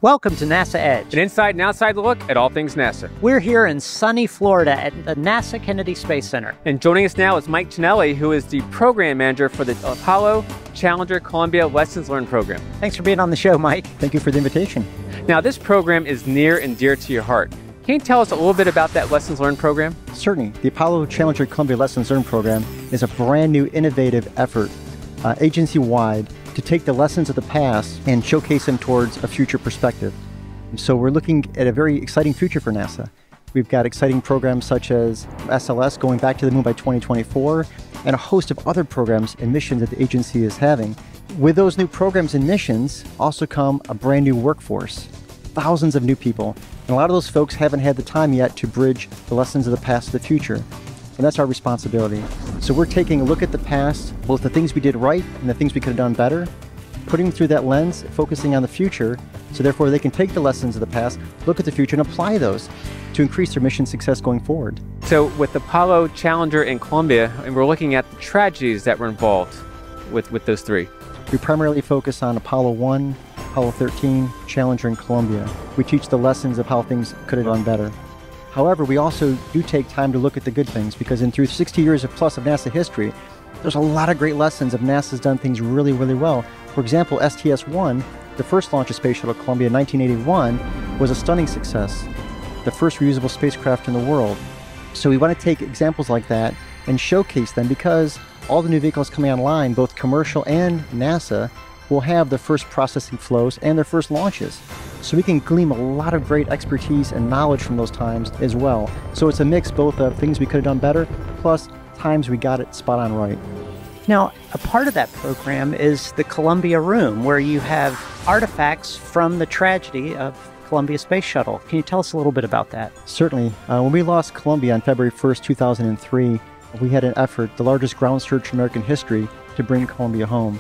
Welcome to NASA Edge. An inside and outside look at all things NASA. We're here in sunny Florida at the NASA Kennedy Space Center. And joining us now is Mike Cinelli, who is the program manager for the Apollo Challenger Columbia Lessons Learned program. Thanks for being on the show, Mike. Thank you for the invitation. Now, this program is near and dear to your heart. Can you tell us a little bit about that Lessons Learned program? Certainly. The Apollo Challenger Columbia Lessons Learned program is a brand new innovative effort, agency-wide, to take the lessons of the past and showcase them towards a future perspective. So we're looking at a very exciting future for NASA. We've got exciting programs such as SLS going back to the moon by 2024, and a host of other programs and missions that the agency is having. With those new programs and missions also come a brand new workforce, thousands of new people. And a lot of those folks haven't had the time yet to bridge the lessons of the past to the future. And that's our responsibility. So we're taking a look at the past, both the things we did right and the things we could have done better, putting them through that lens, focusing on the future, so therefore they can take the lessons of the past, look at the future, and apply those to increase their mission success going forward. So with Apollo, Challenger, and Columbia, and we're looking at the tragedies that were involved with those three. We primarily focus on Apollo 1, Apollo 13, Challenger, and Columbia. We teach the lessons of how things could have done better. However, we also do take time to look at the good things, because through 60 years of plus of NASA history, there's a lot of great lessons of NASA's done things really, really well. For example, STS-1, the first launch of Space Shuttle Columbia in 1981, was a stunning success, the first reusable spacecraft in the world. So we want to take examples like that and showcase them, because all the new vehicles coming online, both commercial and NASA, will have their first processing flows and their first launches. So we can glean a lot of great expertise and knowledge from those times as well. So it's a mix both of things we could have done better, plus times we got it spot on right. Now, a part of that program is the Columbia Room, where you have artifacts from the tragedy of Columbia Space Shuttle. Can you tell us a little bit about that? Certainly. When we lost Columbia on February 1st, 2003, we had an effort, the largest ground search in American history, to bring Columbia home.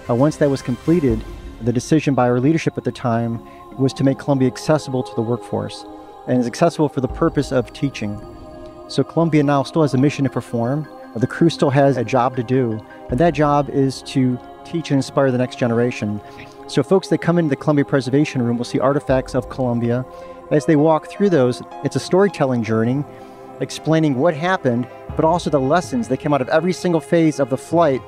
Once that was completed, the decision by our leadership at the time was to make Columbia accessible to the workforce, and is accessible for the purpose of teaching. So Columbia now still has a mission to perform. The crew still has a job to do, and that job is to teach and inspire the next generation. So folks that come into the Columbia Preservation Room will see artifacts of Columbia. As they walk through those, it's a storytelling journey, explaining what happened, but also the lessons that came out of every single phase of the flight,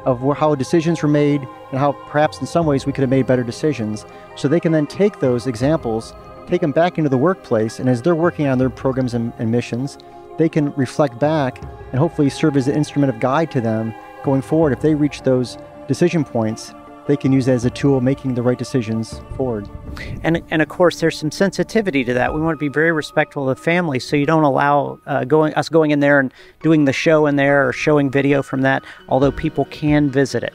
of how decisions were made, and how perhaps in some ways we could have made better decisions. So they can then take those examples, take them back into the workplace, and as they're working on their programs and missions, they can reflect back and hopefully serve as an instrument of guide to them going forward. If they reach those decision points, they can use that as a tool making the right decisions forward. And of course, there's some sensitivity to that. We want to be very respectful of the family, so you don't allow us going in there and doing the show in there or showing video from that, although people can visit it.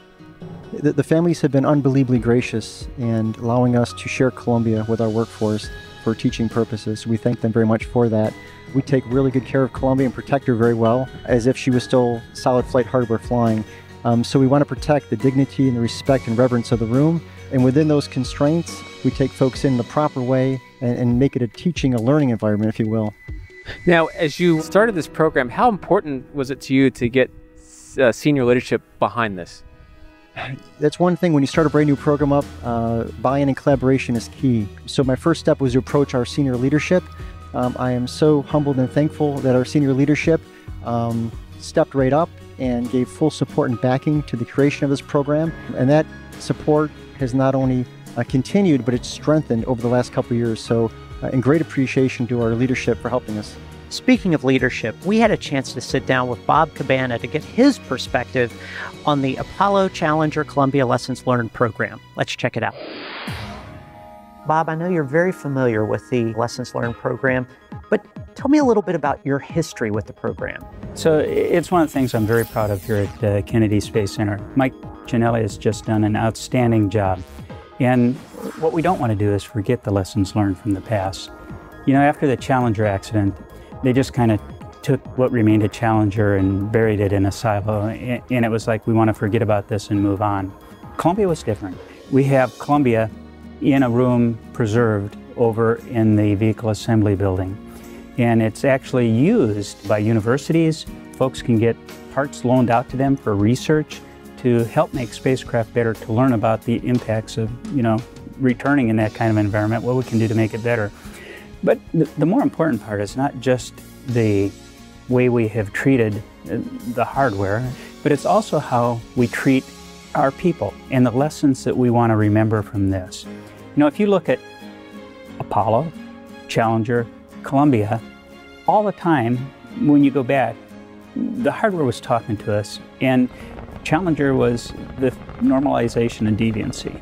The families have been unbelievably gracious in allowing us to share Columbia with our workforce for teaching purposes. We thank them very much for that. We take really good care of Columbia and protect her very well, as if she was still solid flight hardware flying. So we want to protect the dignity and the respect and reverence of the room. And within those constraints, we take folks in the proper way and make it a teaching, a learning environment, if you will. Now, as you started this program, how important was it to you to get senior leadership behind this? That's one thing. When you start a brand new program up, buy-in and collaboration is key. So my first step was to approach our senior leadership. I am so humbled and thankful that our senior leadership stepped right up and gave full support and backing to the creation of this program. And that support has not only continued, but it's strengthened over the last couple of years. So in great appreciation to our leadership for helping us. Speaking of leadership, we had a chance to sit down with Bob Cabana to get his perspective on the Apollo Challenger Columbia Lessons Learned program. Let's check it out. Bob, I know you're very familiar with the Lessons Learned program, but tell me a little bit about your history with the program. So it's one of the things I'm very proud of here at Kennedy Space Center. Mike Cinelli has just done an outstanding job. And what we don't want to do is forget the lessons learned from the past. You know, after the Challenger accident, they just kind of took what remained a Challenger and buried it in a silo. And it was like, we want to forget about this and move on. Columbia was different. We have Columbia in a room preserved over in the Vehicle Assembly Building. And it's actually used by universities. Folks can get parts loaned out to them for research to help make spacecraft better, to learn about the impacts of, returning in that kind of environment, what we can do to make it better. But the more important part is not just the way we have treated the hardware, but it's also how we treat our people and the lessons that we want to remember from this. You know, if you look at Apollo, Challenger, Columbia, all the time when you go back, the hardware was talking to us, and Challenger was the normalization of deviancy,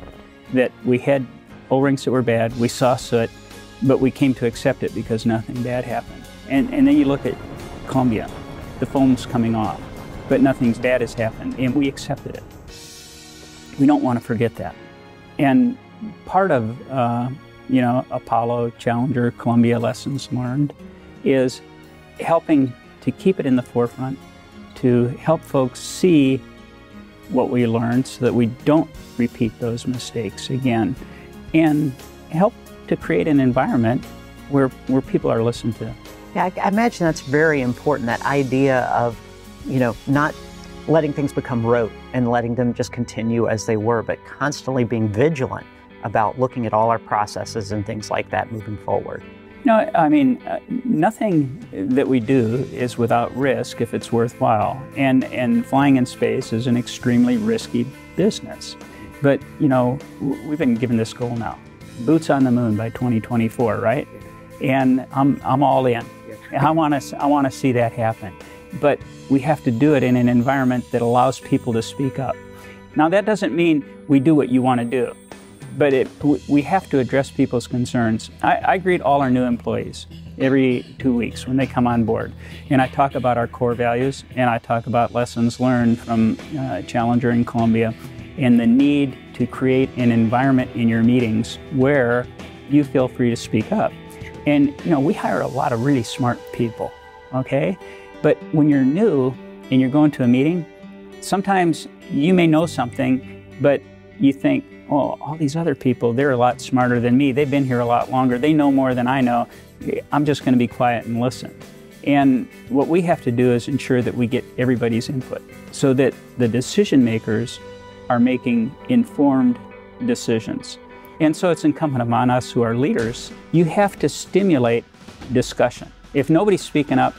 that we had O-rings that were bad, we saw soot, but we came to accept it because nothing bad happened. And then you look at Columbia, the foam's coming off, but nothing bad has happened, and we accepted it. We don't want to forget that. And part of, you know, Apollo, Challenger, Columbia lessons learned is helping to keep it in the forefront, to help folks see what we learned so that we don't repeat those mistakes again, and help to create an environment where people are listened to. Yeah, I imagine that's very important, that idea of, you know, not letting things become rote and letting them just continue as they were, but constantly being vigilant about looking at all our processes and things like that moving forward. No, I mean, nothing that we do is without risk if it's worthwhile. And flying in space is an extremely risky business. But, you know, we've been given this goal now. Boots on the moon by 2024, right? And I'm all in. I want to see that happen. But we have to do it in an environment that allows people to speak up. Now, that doesn't mean we do what you want to do, but we have to address people's concerns. I greet all our new employees every 2 weeks when they come on board. And I talk about our core values, and I talk about lessons learned from Challenger and Columbia, and the need to create an environment in your meetings where you feel free to speak up. And, you know, we hire a lot of really smart people, okay? But when you're new and you're going to a meeting, sometimes you may know something, but you think, oh, all these other people, they're a lot smarter than me. They've been here a lot longer. They know more than I know. I'm just going to be quiet and listen. And what we have to do is ensure that we get everybody's input so that the decision makers are making informed decisions. And so it's incumbent upon us who are leaders, you have to stimulate discussion. If nobody's speaking up,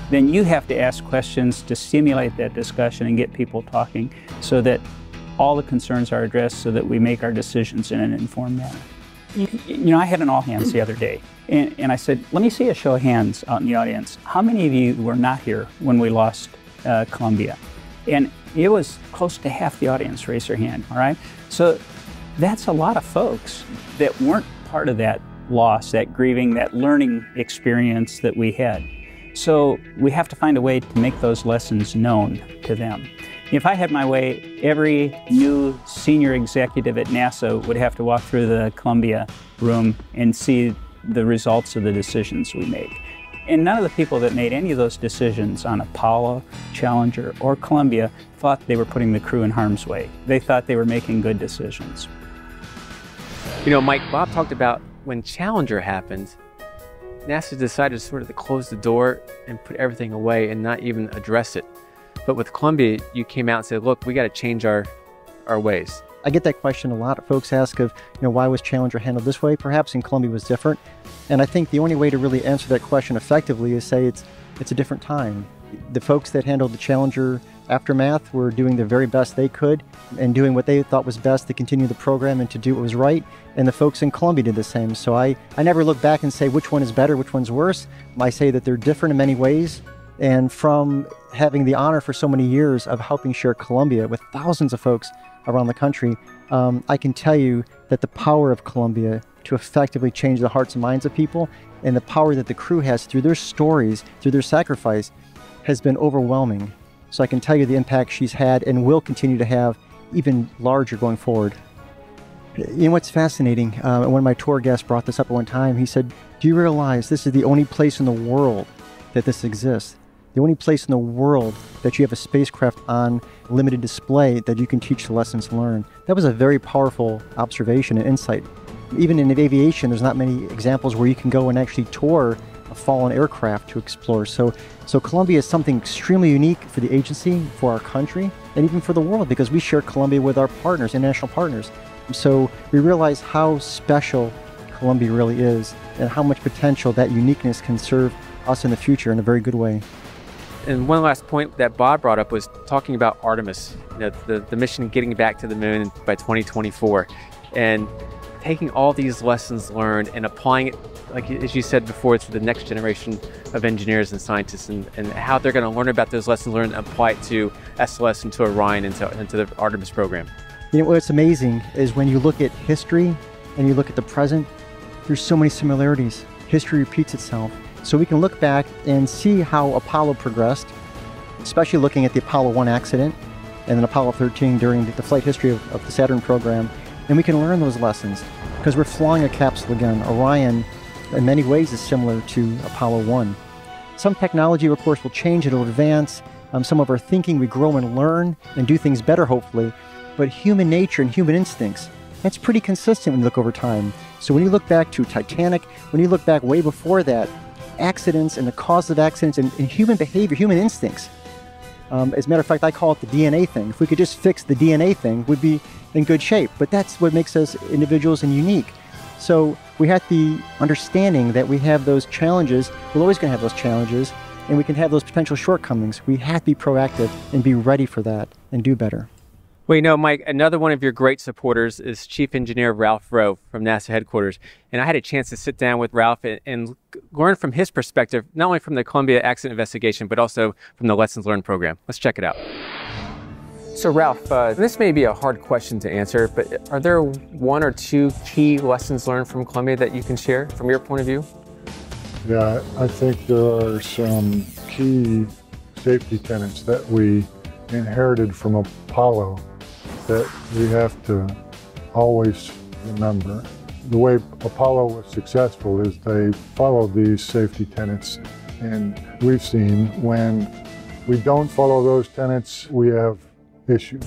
then you have to ask questions to stimulate that discussion and get people talking so that all the concerns are addressed so that we make our decisions in an informed manner. You know, I had an all hands the other day, and I said, let me see a show of hands out in the audience. How many of you were not here when we lost Columbia? And it was close to half the audience raised their hand, all right? So that's a lot of folks that weren't part of that loss, that grieving, that learning experience that we had. So we have to find a way to make those lessons known to them. If I had my way, every new senior executive at NASA would have to walk through the Columbia room and see the results of the decisions we make. And none of the people that made any of those decisions on Apollo, Challenger, or Columbia thought they were putting the crew in harm's way. They thought they were making good decisions. You know, Mike, Bob talked about when Challenger happened, NASA decided sort of to close the door and put everything away and not even address it. But with Columbia, you came out and said, look, we got to change our ways. I get that question a lot. Folks ask of, why was Challenger handled this way? Perhaps in Columbia was different. And I think the only way to really answer that question effectively is say it's a different time. The folks that handled the Challenger aftermath were doing the very best they could and doing what they thought was best to continue the program and to do what was right. And the folks in Columbia did the same. So I never look back and say which one is better, which one's worse. I say that they're different in many ways. And from having the honor for so many years of helping share Columbia with thousands of folks around the country, I can tell you that the power of Columbia to effectively change the hearts and minds of people and the power that the crew has through their stories, through their sacrifice, has been overwhelming. So I can tell you the impact she's had and will continue to have even larger going forward. You know what's fascinating? One of my tour guests brought this up at one time. He said, do you realize this is the only place in the world that this exists? The only place in the world that you have a spacecraft on limited display that you can teach the lessons learned. That was a very powerful observation and insight. Even in aviation, there's not many examples where you can go and actually tour fallen aircraft to explore. So Columbia is something extremely unique for the agency, for our country, and even for the world, because we share Columbia with our partners, international partners. So we realize how special Columbia really is and how much potential that uniqueness can serve us in the future in a very good way. And one last point that Bob brought up was talking about Artemis, the mission getting back to the moon by 2024, and taking all these lessons learned and applying it, like as you said before, to the next generation of engineers and scientists, and how they're going to learn about those lessons learned and apply it to SLS and to Orion and to the Artemis program. You know, what's amazing is when you look at history and you look at the present, there's so many similarities. History repeats itself. So we can look back and see how Apollo progressed, especially looking at the Apollo 1 accident and then Apollo 13 during the flight history of the Saturn program. And we can learn those lessons because we're flying a capsule again. Orion, in many ways, is similar to Apollo 1. Some technology, of course, will change, it'll advance. Some of our thinking, we grow and learn and do things better, hopefully. But human nature and human instincts, that's pretty consistent when you look over time. So when you look back to Titanic, when you look back way before that, accidents and the cause of accidents and human behavior, human instincts. As a matter of fact, I call it the DNA thing. If we could just fix the DNA thing, we'd be in good shape. But that's what makes us individuals and unique. So we have the understanding that we have those challenges. We're always going to have those challenges, and we can have those potential shortcomings. We have to be proactive and be ready for that and do better. Well, you know, Mike, another one of your great supporters is Chief Engineer Ralph Rowe from NASA headquarters. And I had a chance to sit down with Ralph and learn from his perspective, not only from the Columbia accident investigation, but also from the Lessons Learned program. Let's check it out. So Ralph, this may be a hard question to answer, but are there one or two key lessons learned from Columbia that you can share from your point of view? Yeah, I think there are some key safety tenets that we inherited from Apollo that we have to always remember. The way Apollo was successful is they followed these safety tenets, and we've seen when we don't follow those tenets, we have issues.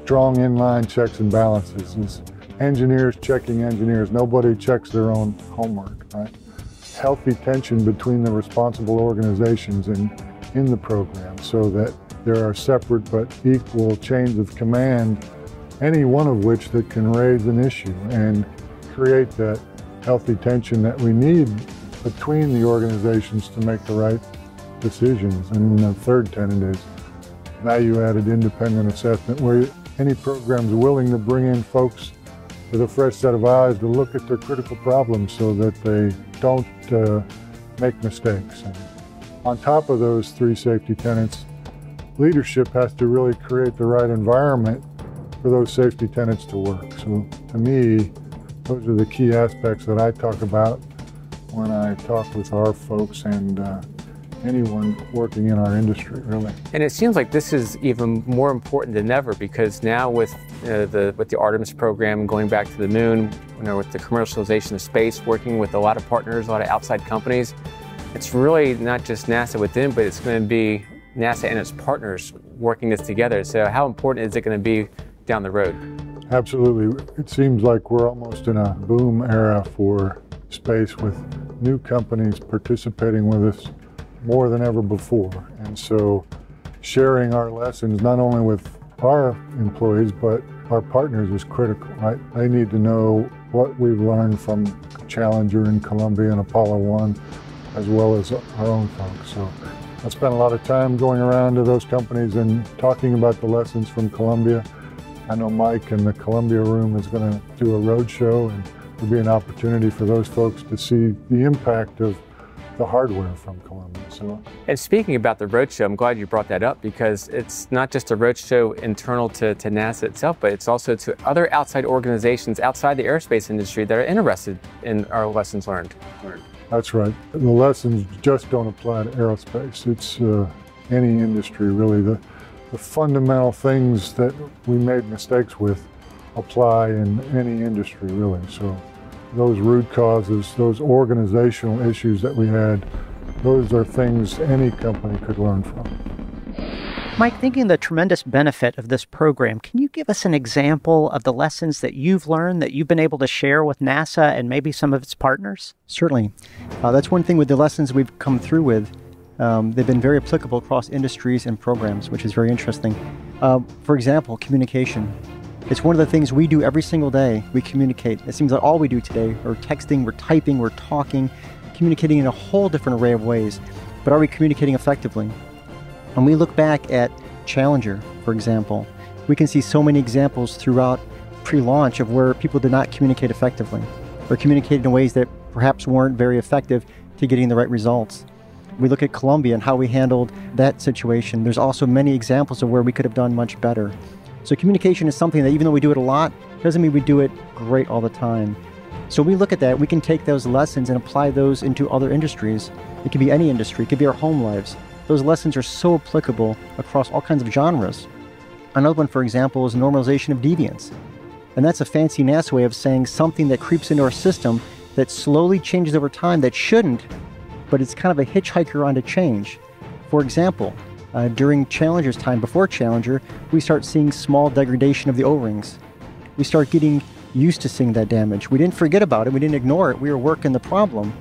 Strong inline checks and balances is engineers checking engineers. Nobody checks their own homework, right? Healthy tension between the responsible organizations in the program so that there are separate but equal chains of command, any one of which that can raise an issue and create that healthy tension that we need between the organizations to make the right decisions. And the third tenet is value-added independent assessment, where any program is willing to bring in folks with a fresh set of eyes to look at their critical problems so that they don't make mistakes. And on top of those three safety tenets, leadership has to really create the right environment for those safety tenets to work. So to me, those are the key aspects that I talk about when I talk with our folks and anyone working in our industry, really. And it seems like this is even more important than ever, because now with the Artemis program going back to the moon, with the commercialization of space, working with a lot of partners, a lot of outside companies, it's really not just NASA within, but it's going to be NASA and its partners working this together. So how important is it going to be down the road? Absolutely. It seems like we're almost in a boom era for space, with new companies participating with us more than ever before. And so sharing our lessons, not only with our employees, but our partners, is critical, right? They need to know what we've learned from Challenger and Columbia and Apollo 1, as well as our own folks. So I spent a lot of time going around to those companies and talking about the lessons from Columbia. I know Mike in the Columbia room is going to do a roadshow, and there'll be an opportunity for those folks to see the impact of the hardware from Columbia. And speaking about the roadshow, I'm glad you brought that up, because it's not just a roadshow internal to NASA itself, but it's also to other outside organizations outside the aerospace industry that are interested in our lessons learned. That's right. The lessons just don't apply to aerospace. It's any industry, really. The fundamental things that we made mistakes with apply in any industry, really. So those root causes, those organizational issues that we had, those are things any company could learn from. Mike, thinking the tremendous benefit of this program, can you give us an example of the lessons that you've learned that you've been able to share with NASA and maybe some of its partners? Certainly. That's one thing with the lessons we've come through with. They've been very applicable across industries and programs, which is very interesting. For example, communication. It's one of the things we do every single day. We communicate. It seems like all we do today. We're texting, we're typing, we're talking, communicating in a whole different array of ways. But are we communicating effectively? When we look back at Challenger, for example, we can see so many examples throughout pre-launch of where people did not communicate effectively or communicated in ways that perhaps weren't very effective to getting the right results. We look at Columbia and how we handled that situation. There's also many examples of where we could have done much better. So communication is something that even though we do it a lot, doesn't mean we do it great all the time. So we look at that, we can take those lessons and apply those into other industries. It could be any industry, it could be our home lives. Those lessons are so applicable across all kinds of genres. Another one, for example, is normalization of deviance. And that's a fancy NASA way of saying something that creeps into our system that slowly changes over time that shouldn't, but it's kind of a hitchhiker onto change. For example, during Challenger's time, before Challenger, we start seeing small degradation of the O-rings. We start getting used to seeing that damage. We didn't forget about it, we didn't ignore it, we were working the problem,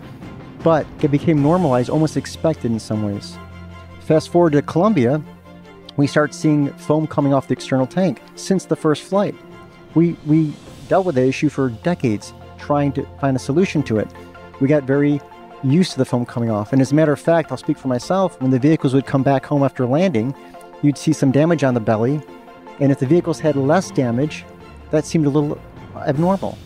but it became normalized, almost expected in some ways. Fast forward to Columbia, we start seeing foam coming off the external tank since the first flight. We dealt with that issue for decades, trying to find a solution to it. We got very used to the foam coming off. And as a matter of fact, I'll speak for myself, when the vehicles would come back home after landing, you'd see some damage on the belly. And if the vehicles had less damage, that seemed a little abnormal.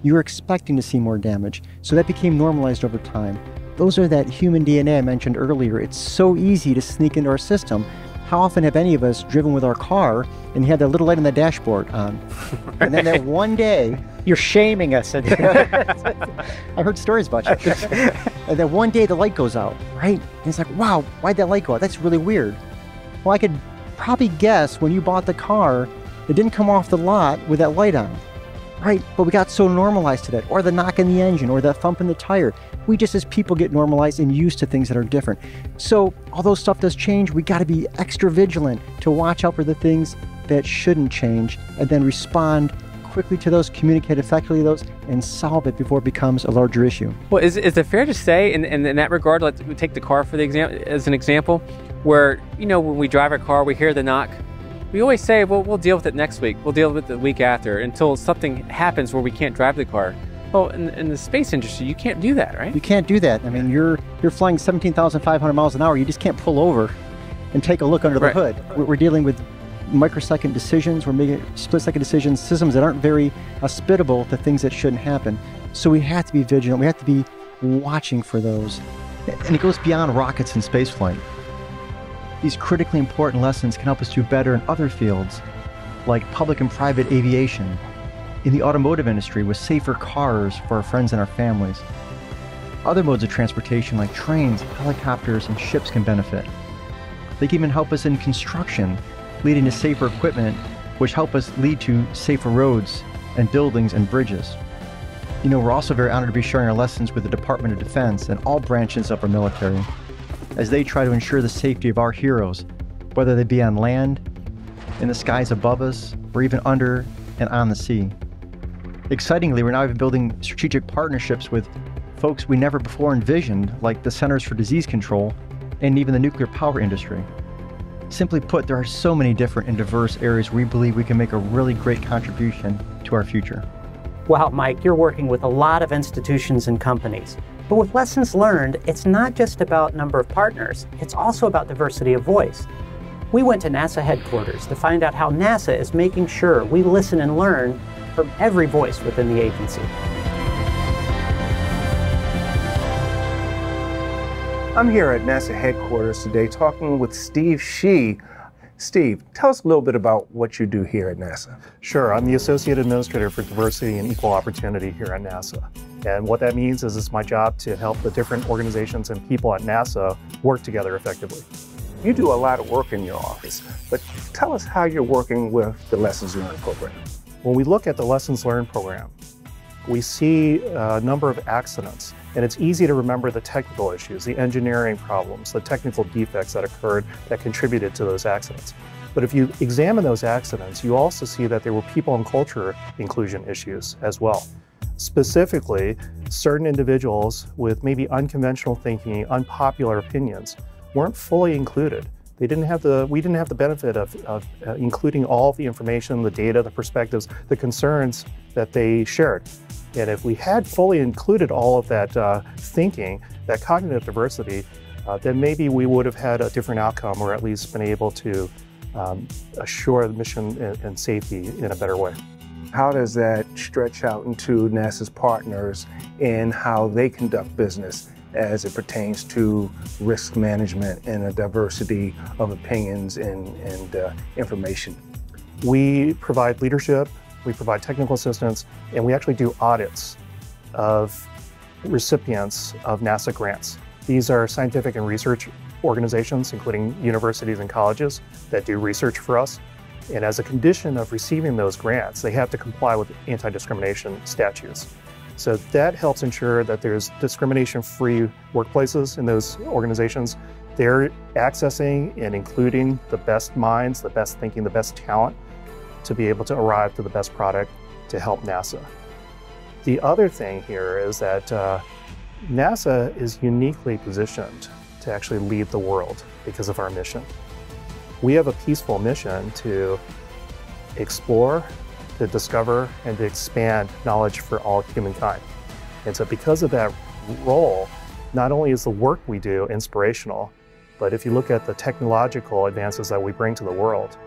You were expecting to see more damage. So that became normalized over time. Those are that human DNA I mentioned earlier. It's so easy to sneak into our system. How often have any of us driven with our car and you have that little light on the dashboard on? And then that one day... You're shaming us. I heard stories about you. And then one day the light goes out, right? And it's like, wow, why'd that light go out? That's really weird. Well, I could probably guess when you bought the car, it didn't come off the lot with that light on, right? But we got so normalized to that, or the knock in the engine, or that thump in the tire. We just, as people, get normalized and used to things that are different. So although stuff does change, we got to be extra vigilant to watch out for the things that shouldn't change and then respond quickly to those, communicate effectively to those, and solve it before it becomes a larger issue. Well, is it fair to say, in that regard, let's take the car for as an example, where, you know, when we drive our car, we hear the knock, we always say, well, we'll deal with it next week, we'll deal with it the week after, until something happens where we can't drive the car. Well, in the space industry, you can't do that, right? You can't do that. I mean, you're flying 17,500 miles an hour. You just can't pull over and take a look under the hood. We're dealing with microsecond decisions. We're making split-second decisions, systems that aren't very hospitable to things that shouldn't happen. So we have to be vigilant. We have to be watching for those. And it goes beyond rockets and spaceflight. These critically important lessons can help us do better in other fields, like public and private aviation, in the automotive industry with safer cars for our friends and our families. Other modes of transportation like trains, helicopters, and ships can benefit. They can even help us in construction, leading to safer equipment, which help us lead to safer roads and buildings and bridges. You know, we're also very honored to be sharing our lessons with the Department of Defense and all branches of our military as they try to ensure the safety of our heroes, whether they be on land, in the skies above us, or even under and on the sea. Excitingly, we're now even building strategic partnerships with folks we never before envisioned, like the Centers for Disease Control and even the nuclear power industry. Simply put, there are so many different and diverse areas where we believe we can make a really great contribution to our future. Wow, Mike, you're working with a lot of institutions and companies. But with Lessons Learned, it's not just about number of partners, it's also about diversity of voice. We went to NASA headquarters to find out how NASA is making sure we listen and learn from every voice within the agency. I'm here at NASA headquarters today talking with Steve Shih. Steve, tell us a little bit about what you do here at NASA. Sure, I'm the Associate Administrator for Diversity and Equal Opportunity here at NASA. And what that means is it's my job to help the different organizations and people at NASA work together effectively. You do a lot of work in your office, but tell us how you're working with the Lessons Learned program. When we look at the Lessons Learned program, we see a number of accidents And it's easy to remember the technical issues, the engineering problems, the technical defects that occurred that contributed to those accidents. But if you examine those accidents, you also see that there were people and culture inclusion issues as well. Specifically, certain individuals with maybe unconventional thinking, unpopular opinions, weren't fully included. We didn't have the benefit of including all of the information, the data, the perspectives, the concerns that they shared. And if we had fully included all of that thinking, that cognitive diversity, then maybe we would have had a different outcome, or at least been able to assure the mission and safety in a better way. How does that stretch out into NASA's partners in how they conduct business as it pertains to risk management and a diversity of opinions and information? We provide leadership, we provide technical assistance, and we actually do audits of recipients of NASA grants. These are scientific and research organizations, including universities and colleges, that do research for us. And as a condition of receiving those grants, they have to comply with anti-discrimination statutes. So that helps ensure that there's discrimination-free workplaces in those organizations. They're accessing and including the best minds, the best thinking, the best talent to be able to arrive to the best product to help NASA. The other thing here is that NASA is uniquely positioned to actually lead the world because of our mission. We have a peaceful mission to explore, to discover, and to expand knowledge for all humankind. And so because of that role, not only is the work we do inspirational, but if you look at the technological advances that we bring to the world,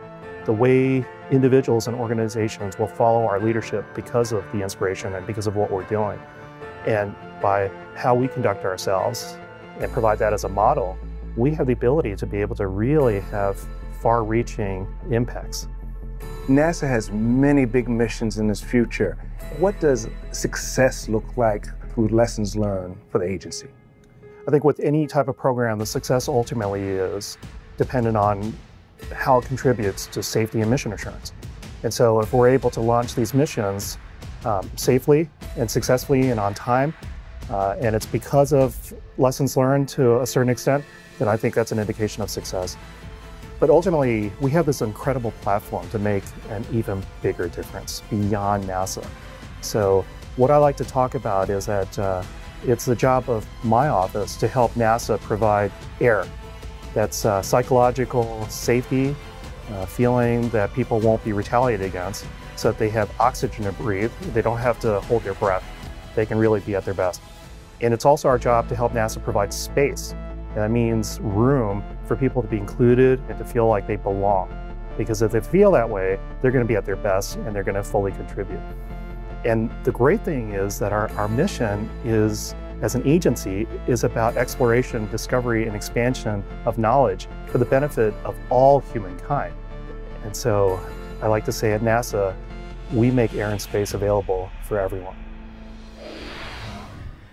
the way individuals and organizations will follow our leadership because of the inspiration and because of what we're doing. And by how we conduct ourselves and provide that as a model, we have the ability to be able to really have far-reaching impacts. NASA has many big missions in its future. What does success look like through lessons learned for the agency? I think with any type of program, the success ultimately is dependent on how it contributes to safety and mission assurance. And so if we're able to launch these missions safely and successfully and on time, and it's because of lessons learned to a certain extent, then I think that's an indication of success. But ultimately, we have this incredible platform to make an even bigger difference beyond NASA. So what I like to talk about is that it's the job of my office to help NASA provide air. That's psychological safety, feeling that people won't be retaliated against, so that they have oxygen to breathe. They don't have to hold their breath. They can really be at their best. And it's also our job to help NASA provide space. And that means room for people to be included and to feel like they belong. Because if they feel that way, they're going to be at their best and they're going to fully contribute. And the great thing is that our mission is, as an agency, is about exploration, discovery, and expansion of knowledge for the benefit of all humankind. And so I like to say at NASA, we make air and space available for everyone.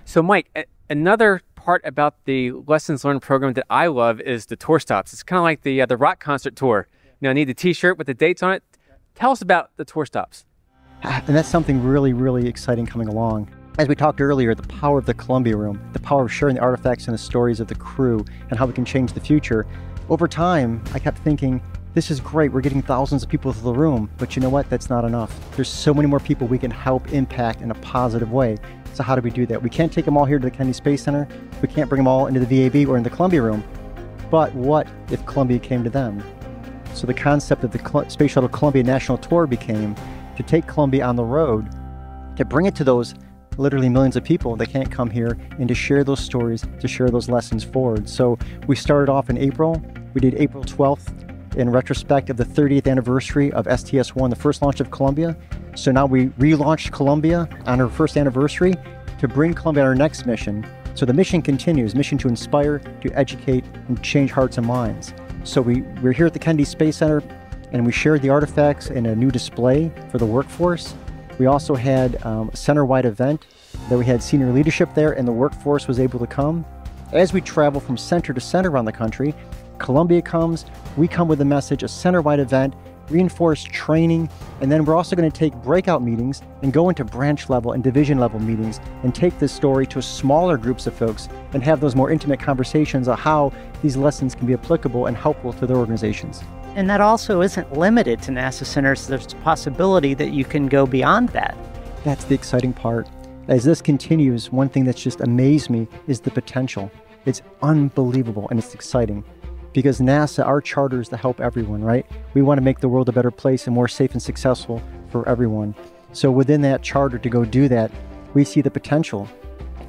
So Mike, another part about the Lessons Learned program that I love is the tour stops. It's kind of like the rock concert tour. You know, I need the t-shirt with the dates on it. Tell us about the tour stops. And that's something really, really exciting coming along. As we talked earlier, the power of the Columbia Room, the power of sharing the artifacts and the stories of the crew and how we can change the future. Over time, I kept thinking, this is great, we're getting thousands of people to the room, but you know what, that's not enough. There's so many more people we can help impact in a positive way. So how do we do that? We can't take them all here to the Kennedy Space Center. We can't bring them all into the VAB or in the Columbia Room. But what if Columbia came to them? So the concept of the Space Shuttle Columbia National Tour became to take Columbia on the road, to bring it to those literally millions of people that can't come here, and to share those stories, to share those lessons forward. So we started off in April. We did April 12th in retrospect of the 30th anniversary of STS-1, the first launch of Columbia. So now we relaunched Columbia on her first anniversary to bring Columbia on our next mission. So the mission continues, mission to inspire, to educate, and change hearts and minds. So we're here at the Kennedy Space Center, and we shared the artifacts in a new display for the workforce. We also had a center-wide event that we had senior leadership there, and the workforce was able to come. As we travel from center to center around the country, Columbia comes, we come with a message, a center-wide event, reinforce training, and then we're also going to take breakout meetings and go into branch level and division level meetings and take this story to smaller groups of folks and have those more intimate conversations on how these lessons can be applicable and helpful to their organizations. And that also isn't limited to NASA centers. There's a possibility that you can go beyond that. That's the exciting part. As this continues, one thing that's just amazed me is the potential. It's unbelievable and it's exciting. Because NASA, our charter is to help everyone, right? We want to make the world a better place and more safe and successful for everyone. So within that charter to go do that, we see the potential.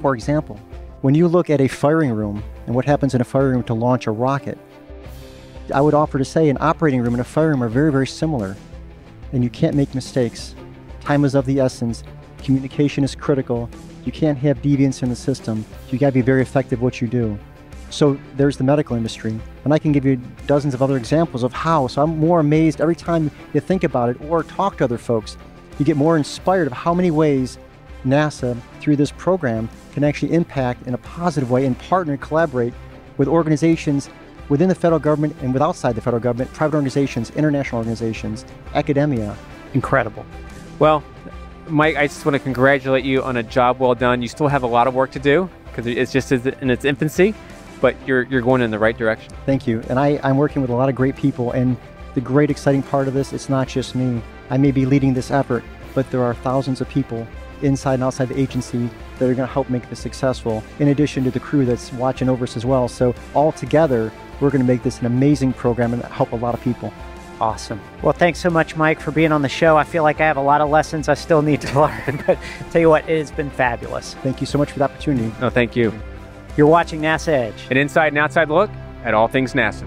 For example, when you look at a firing room and what happens in a firing room to launch a rocket, I would offer to say an operating room and a firing room are very, very similar. And you can't make mistakes. Time is of the essence. Communication is critical. You can't have deviance in the system. You got to be very effective what you do. So there's the medical industry. And I can give you dozens of other examples of how. So I'm more amazed every time you think about it or talk to other folks. You get more inspired of how many ways NASA, through this program, can actually impact in a positive way and partner and collaborate with organizations within the federal government and with outside the federal government, private organizations, international organizations, academia. Incredible. Well, Mike, I just want to congratulate you on a job well done. You still have a lot of work to do because it's just in its infancy, but you're going in the right direction. Thank you. And I'm working with a lot of great people, and the great exciting part of this, it's not just me. I may be leading this effort, but there are thousands of people inside and outside the agency that are going to help make this successful, in addition to the crew that's watching over us as well. So all together, we're going to make this an amazing program and help a lot of people. Awesome. Well, thanks so much, Mike, for being on the show. I feel like I have a lot of lessons I still need to learn, but tell you what, it has been fabulous. Thank you so much for the opportunity. No, thank you. You're watching NASA Edge. An inside and outside look at all things NASA.